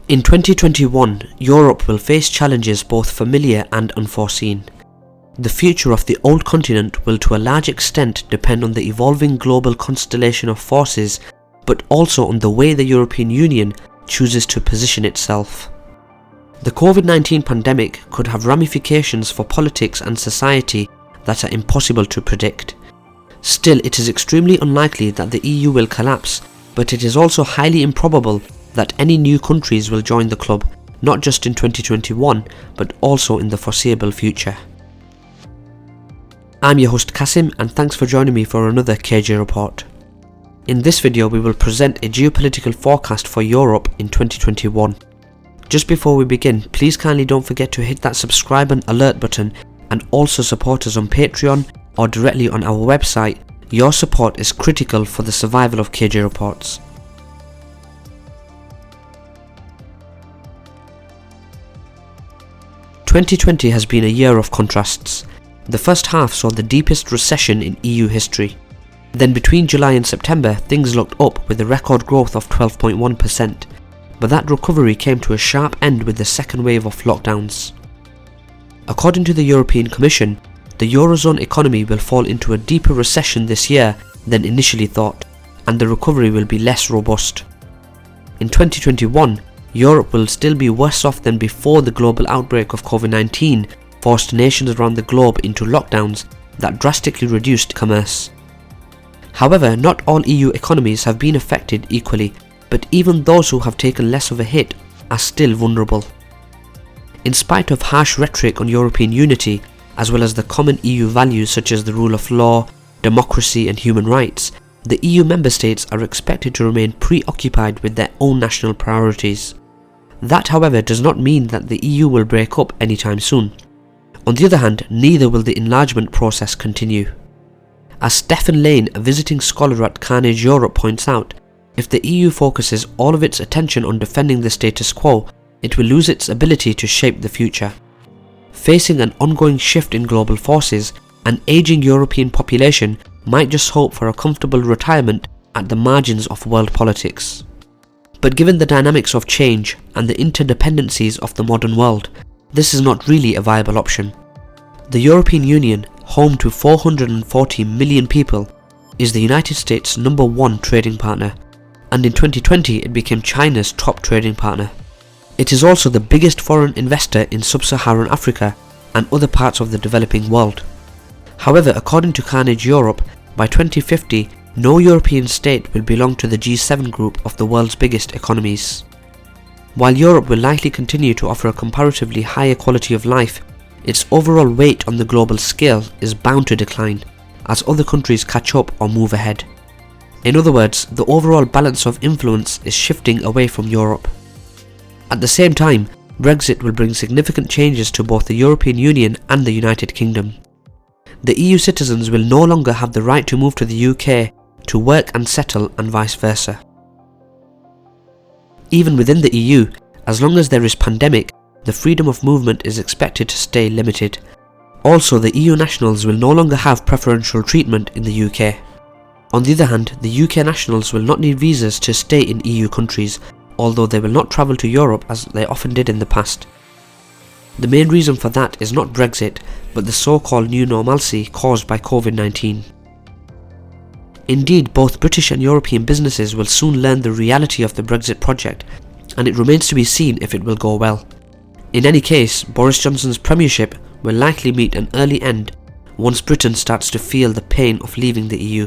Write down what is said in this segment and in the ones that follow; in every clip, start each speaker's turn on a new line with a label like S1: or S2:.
S1: In 2021, Europe will face challenges both familiar and unforeseen. The future of the old continent will to a large extent depend on the evolving global constellation of forces, but also on the way the European Union chooses to position itself. The COVID-19 pandemic could have ramifications for politics and society that are impossible to predict. Still, it is extremely unlikely that the EU will collapse, but it is also highly improbable that any new countries will join the club, not just in 2021, but also in the foreseeable future. I'm your host Kasim, and thanks for joining me for another KJ Report. In this video we will present a geopolitical forecast for Europe in 2021. Just before we begin, please kindly don't forget to hit that subscribe and alert button, and also support us on Patreon or directly on our website. Your support is critical for the survival of KJ Reports. "2020 has been a year of contrasts. The first half saw the deepest recession in EU history. Then between July and September, things looked up with a record growth of 12.1%, but that recovery came to a sharp end with the second wave of lockdowns. According to the European Commission, the Eurozone economy will fall into a deeper recession this year than initially thought, and the recovery will be less robust. In 2021, Europe will still be worse off than before the global outbreak of COVID-19 forced nations around the globe into lockdowns that drastically reduced commerce. However, not all EU economies have been affected equally, but even those who have taken less of a hit are still vulnerable. In spite of harsh rhetoric on European unity, as well as the common EU values such as the rule of law, democracy and human rights, the EU member states are expected to remain preoccupied with their own national priorities. That, however, does not mean that the EU will break up anytime soon. On the other hand, neither will the enlargement process continue. As Stefan Lane, a visiting scholar at Carnegie Europe, points out, if the EU focuses all of its attention on defending the status quo, it will lose its ability to shape the future. Facing an ongoing shift in global forces, an aging European population might just hope for a comfortable retirement at the margins of world politics. But given the dynamics of change and the interdependencies of the modern world, this is not really a viable option. The European Union, home to 440 million people, is the United States' #1 trading partner, and in 2020 it became China's top trading partner. It is also the biggest foreign investor in sub-Saharan Africa and other parts of the developing world. However, according to Carnegie Europe, by 2050, no European state will belong to the G7 group of the world's biggest economies. While Europe will likely continue to offer a comparatively higher quality of life, its overall weight on the global scale is bound to decline as other countries catch up or move ahead. In other words, the overall balance of influence is shifting away from Europe. At the same time, Brexit will bring significant changes to both the European Union and the United Kingdom. The EU citizens will no longer have the right to move to the UK to work and settle, and vice versa. Even within the EU, as long as there is pandemic, the freedom of movement is expected to stay limited. Also, the EU nationals will no longer have preferential treatment in the UK. On the other hand, the UK nationals will not need visas to stay in EU countries, although they will not travel to Europe as they often did in the past. The main reason for that is not Brexit, but the so-called new normalcy caused by COVID-19. Indeed, both British and European businesses will soon learn the reality of the Brexit project, and it remains to be seen if it will go well. In any case, Boris Johnson's premiership will likely meet an early end once Britain starts to feel the pain of leaving the EU.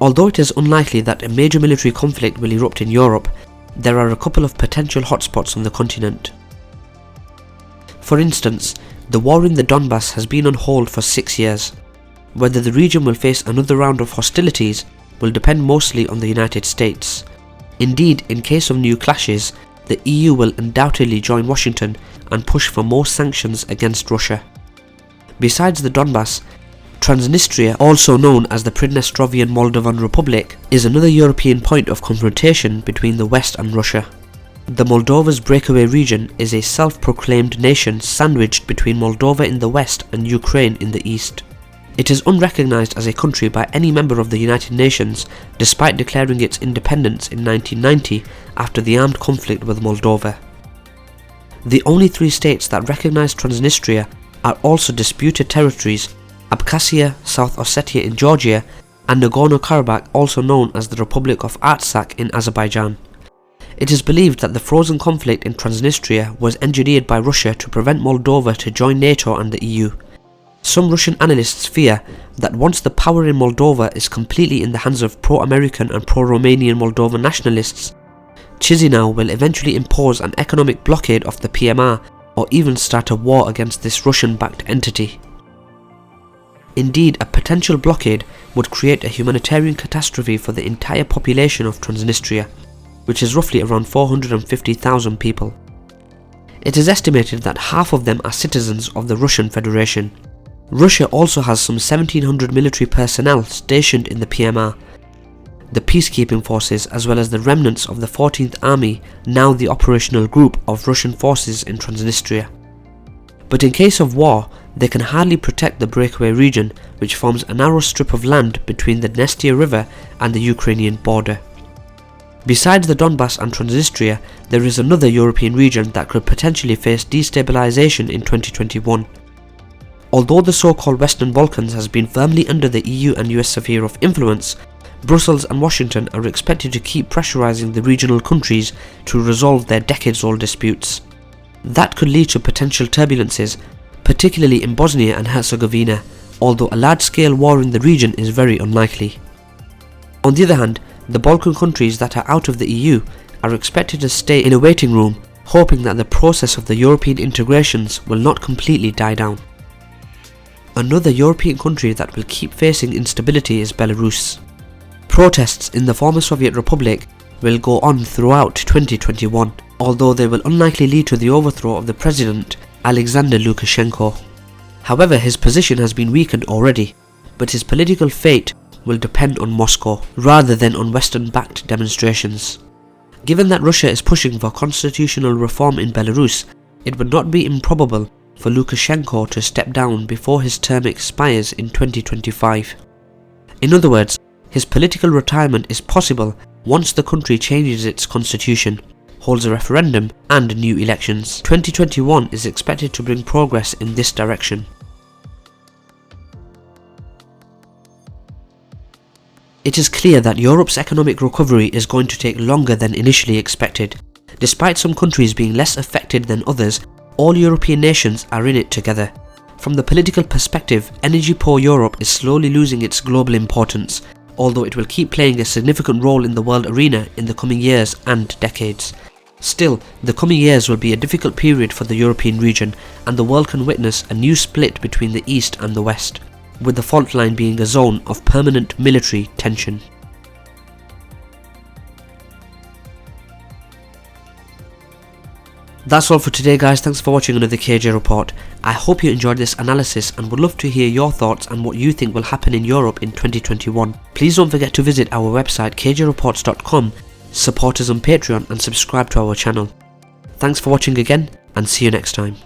S1: Although it is unlikely that a major military conflict will erupt in Europe, there are a couple of potential hotspots on the continent. For instance, the war in the Donbass has been on hold for 6 years. Whether the region will face another round of hostilities will depend mostly on the United States. Indeed, in case of new clashes, the EU will undoubtedly join Washington and push for more sanctions against Russia. Besides the Donbass, Transnistria, also known as the Pridnestrovian Moldovan Republic, is another European point of confrontation between the West and Russia. The Moldova's Breakaway region is a self-proclaimed nation sandwiched between Moldova in the west and Ukraine in the east. It is unrecognised as a country by any member of the United Nations, despite declaring its independence in 1990 after the armed conflict with Moldova. The only three states that recognise Transnistria are also disputed territories: Abkhazia, South Ossetia in Georgia, and Nagorno-Karabakh, also known as the Republic of Artsakh in Azerbaijan. It is believed that the frozen conflict in Transnistria was engineered by Russia to prevent Moldova to join NATO and the EU. Some Russian analysts fear that once the power in Moldova is completely in the hands of pro-American and pro-Romanian Moldovan nationalists, Chisinau will eventually impose an economic blockade of the PMR or even start a war against this Russian-backed entity. Indeed, a potential blockade would create a humanitarian catastrophe for the entire population of Transnistria, which is roughly around 450,000 people. It is estimated that half of them are citizens of the Russian Federation. Russia also has some 1,700 military personnel stationed in the PMR, the peacekeeping forces, as well as the remnants of the 14th Army, now the operational group of Russian forces in Transnistria. But in case of war, they can hardly protect the Breakaway region, which forms a narrow strip of land between the Dnestia River and the Ukrainian border. Besides the Donbass and Transnistria, there is another European region that could potentially face destabilization in 2021. Although the so-called Western Balkans has been firmly under the EU and US sphere of influence, Brussels and Washington are expected to keep pressurizing the regional countries to resolve their decades-old disputes. That could lead to potential turbulences, particularly in Bosnia and Herzegovina, although a large-scale war in the region is very unlikely. On the other hand, the Balkan countries that are out of the EU are expected to stay in a waiting room, hoping that the process of the European integrations will not completely die down. Another European country that will keep facing instability is Belarus. Protests in the former Soviet Republic will go on throughout 2021, although they will unlikely lead to the overthrow of the president, Alexander Lukashenko. However, his position has been weakened already, but his political fate will depend on Moscow rather than on Western-backed demonstrations. Given that Russia is pushing for constitutional reform in Belarus, it would not be improbable for Lukashenko to step down before his term expires in 2025. In other words, his political retirement is possible once the country changes its constitution, holds a referendum and new elections. 2021 is expected to bring progress in this direction. It is clear that Europe's economic recovery is going to take longer than initially expected. Despite some countries being less affected than others, all European nations are in it together. From the political perspective, energy-poor Europe is slowly losing its global importance, although it will keep playing a significant role in the world arena in the coming years and decades. Still, the coming years will be a difficult period for the European region, and the world can witness a new split between the East and the West, with the fault line being a zone of permanent military tension. That's all for today guys, thanks for watching another KJ Report. I hope you enjoyed this analysis and would love to hear your thoughts on what you think will happen in Europe in 2021. Please don't forget to visit our website kjreports.com, support us on Patreon and subscribe to our channel. Thanks for watching again and see you next time.